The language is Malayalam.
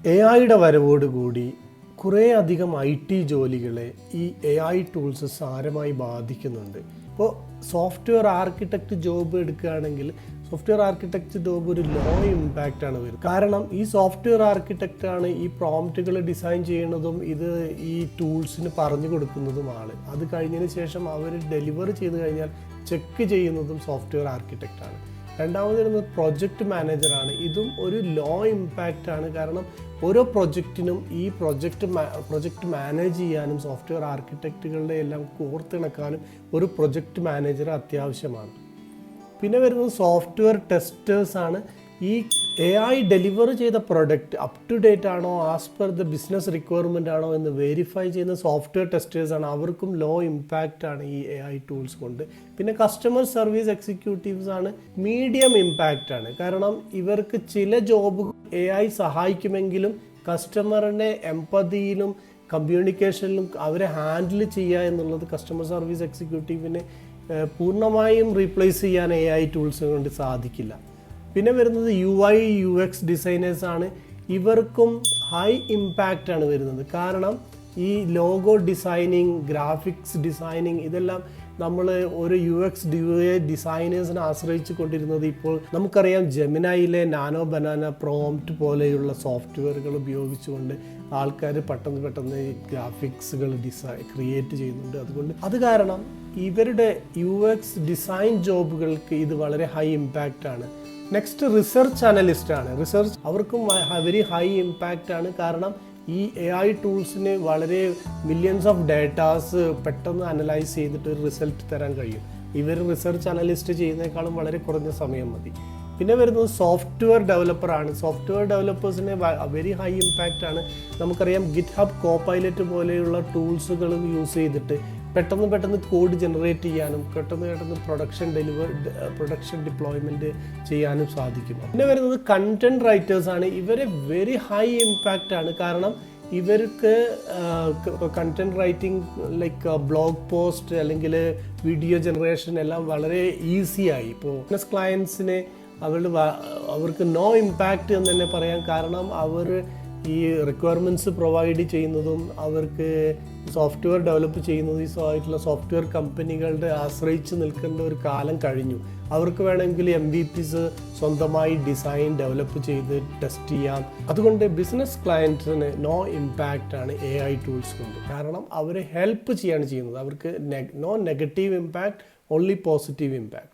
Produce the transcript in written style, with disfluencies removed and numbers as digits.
AI-യുടെ വരവോടുകൂടി കുറേയധികം IT ജോലികളെ ഈ AI ടൂൾസ് സാരമായി ബാധിക്കുന്നുണ്ട്. ഇപ്പോൾ സോഫ്റ്റ്വെയർ ആർക്കിടെക്റ്റ് ജോബ് എടുക്കുകയാണെങ്കിൽ സോഫ്റ്റ്വെയർ ആർക്കിടെക്റ്റ് ജോബ് ഒരു ലോ ഇമ്പാക്റ്റ് ആണ് വരുന്നത്. കാരണം ഈ സോഫ്റ്റ്വെയർ ആർക്കിടെക്റ്റാണ് ഈ പ്രോംപ്റ്റുകൾ ഡിസൈൻ ചെയ്യുന്നതും ഇത് ഈ ടൂൾസിന് പറഞ്ഞു കൊടുക്കുന്നതുമാണ്. അത് കഴിഞ്ഞതിന് ശേഷം അവർ ഡെലിവർ ചെയ്ത് കഴിഞ്ഞാൽ ചെക്ക് ചെയ്യുന്നതും സോഫ്റ്റ്വെയർ ആർക്കിടെക്റ്റാണ്. രണ്ടാമത് വരുന്നത് പ്രൊജക്റ്റ് മാനേജറാണ്. ഇതും ഒരു ലോ ഇമ്പാക്റ്റ് ആണ്. കാരണം ഓരോ പ്രൊജക്റ്റിനും ഈ പ്രൊജക്റ്റ് മാനേജ് ചെയ്യാനും സോഫ്റ്റ്വെയർ ആർക്കിടെക്റ്റുകളുടെ എല്ലാം കോർത്തിണക്കാനും ഒരു പ്രൊജക്റ്റ് മാനേജർ അത്യാവശ്യമാണ്. പിന്നെ വരുന്നത് സോഫ്റ്റ്വെയർ ടെസ്റ്റേഴ്സാണ്. ഈ AI ഡെലിവർ ചെയ്ത പ്രൊഡക്റ്റ് അപ് ടു ഡേറ്റ് ആണോ, as per the business requirement ആണോ എന്ന് വെരിഫൈ ചെയ്യുന്ന സോഫ്റ്റ്വെയർ ടെസ്റ്റേഴ്സാണ്. അവർക്കും ലോ ഇമ്പാക്റ്റ് ആണ് ഈ AI ടൂൾസ് കൊണ്ട്. പിന്നെ കസ്റ്റമർ സർവീസ് എക്സിക്യൂട്ടീവ്സ് ആണ്, മീഡിയം ഇമ്പാക്റ്റ് ആണ്. കാരണം ഇവർക്ക് ചില ജോബ് AI സഹായിക്കുമെങ്കിലും കസ്റ്റമറിൻ്റെ എംപതിയിലും കമ്മ്യൂണിക്കേഷനിലും അവരെ ഹാൻഡിൽ ചെയ്യുക എന്നുള്ളത് കസ്റ്റമർ സർവീസ് എക്സിക്യൂട്ടീവിനെ പൂർണ്ണമായും റീപ്ലേസ് ചെയ്യാൻ AI ടൂൾസ് കൊണ്ട് സാധിക്കില്ല. പിന്നെ വരുന്നത് UI UX ഡിസൈനേഴ്സാണ്. ഇവർക്കും ഹൈ ഇമ്പാക്റ്റ് ആണ് വരുന്നത്. കാരണം ഈ ലോഗോ ഡിസൈനിങ്, ഗ്രാഫിക്സ് ഡിസൈനിങ് ഇതെല്ലാം നമ്മൾ ഒരു UX UI ഡിസൈനേഴ്സിനെ ആശ്രയിച്ച് കൊണ്ടിരുന്നത് ഇപ്പോൾ നമുക്കറിയാം ജെമിനയിലെ നാനോ ബനാന പ്രോംപ്റ്റ് പോലെയുള്ള സോഫ്റ്റ്വെയറുകൾ ഉപയോഗിച്ചുകൊണ്ട് ആൾക്കാർ പെട്ടെന്ന് ഗ്രാഫിക്സുകൾ ക്രിയേറ്റ് ചെയ്യുന്നുണ്ട്. അത് കാരണം ഇവരുടെ UX ഡിസൈൻ ജോബുകൾക്ക് ഇത് വളരെ ഹൈ ഇമ്പാക്റ്റ് ആണ്. നെക്സ്റ്റ് റിസർച്ച് അനലിസ്റ്റ് ആണ്. അവർക്കും വെരി ഹൈ ഇമ്പാക്റ്റ് ആണ്. കാരണം ഈ AI ടൂൾസിന് വളരെ മില്യൺസ് ഓഫ് ഡേറ്റാസ് പെട്ടെന്ന് അനലൈസ് ചെയ്തിട്ട് ഒരു റിസൾട്ട് തരാൻ കഴിയും. ഇവർ റിസർച്ച് അനലിസ്റ്റ് ചെയ്യുന്നതിനേക്കാളും വളരെ കുറഞ്ഞ സമയം മതി. പിന്നെ വരുന്നത് സോഫ്റ്റ്വെയർ ഡെവലപ്പറാണ്. സോഫ്റ്റ്വെയർ ഡെവലപ്പേഴ്സിന് വെരി ഹൈ ഇമ്പാക്റ്റ് ആണ്. നമുക്കറിയാം ഗിറ്റ്ഹബ് കോപൈലറ്റ് പോലെയുള്ള ടൂൾസുകൾ യൂസ് ചെയ്തിട്ട് പെട്ടെന്ന് കോഡ് ജനറേറ്റ് ചെയ്യാനും പെട്ടെന്ന് പ്രൊഡക്ഷൻ ഡിപ്ലോയ്മെൻറ്റ് ചെയ്യാനും സാധിക്കും. പിന്നെ വരുന്നത് കണ്ടന്റ് റൈറ്റേഴ്സ് ആണ്. ഇവരെ വെരി ഹൈ ഇമ്പാക്റ്റ് ആണ്. കാരണം ഇവർക്ക് content writing like blog post അല്ലെങ്കിൽ വീഡിയോ ജനറേഷൻ എല്ലാം വളരെ ഈസിയായി. ഇപ്പോൾ ബിസിനസ് ക്ലയൻസിനെ അവർക്ക് നോ ഇമ്പാക്റ്റ് എന്ന് തന്നെ പറയാം. കാരണം അവർ ഈ റിക്വയർമെൻറ്റ്സ് പ്രൊവൈഡ് ചെയ്യുന്നതും അവർക്ക് സോഫ്റ്റ്വെയർ ഡെവലപ്പ് ചെയ്യുന്നതും ആയിട്ടുള്ള സോഫ്റ്റ്വെയർ കമ്പനികളുടെ ആശ്രയിച്ച് നിൽക്കേണ്ട ഒരു കാലം കഴിഞ്ഞു. അവർക്ക് വേണമെങ്കിൽ MVPs സ്വന്തമായി ഡിസൈൻ ഡെവലപ്പ് ചെയ്ത് ടെസ്റ്റ് ചെയ്യാം. അതുകൊണ്ട് ബിസിനസ് ക്ലയൻറ്റ്സിന് നോ ഇമ്പാക്റ്റ് ആണ് AI ടൂൾസ് കൊണ്ട്. കാരണം അവരെ ഹെൽപ്പ് ചെയ്യാണ് ചെയ്യുന്നത്. അവർക്ക് no negative impact, only positive impact.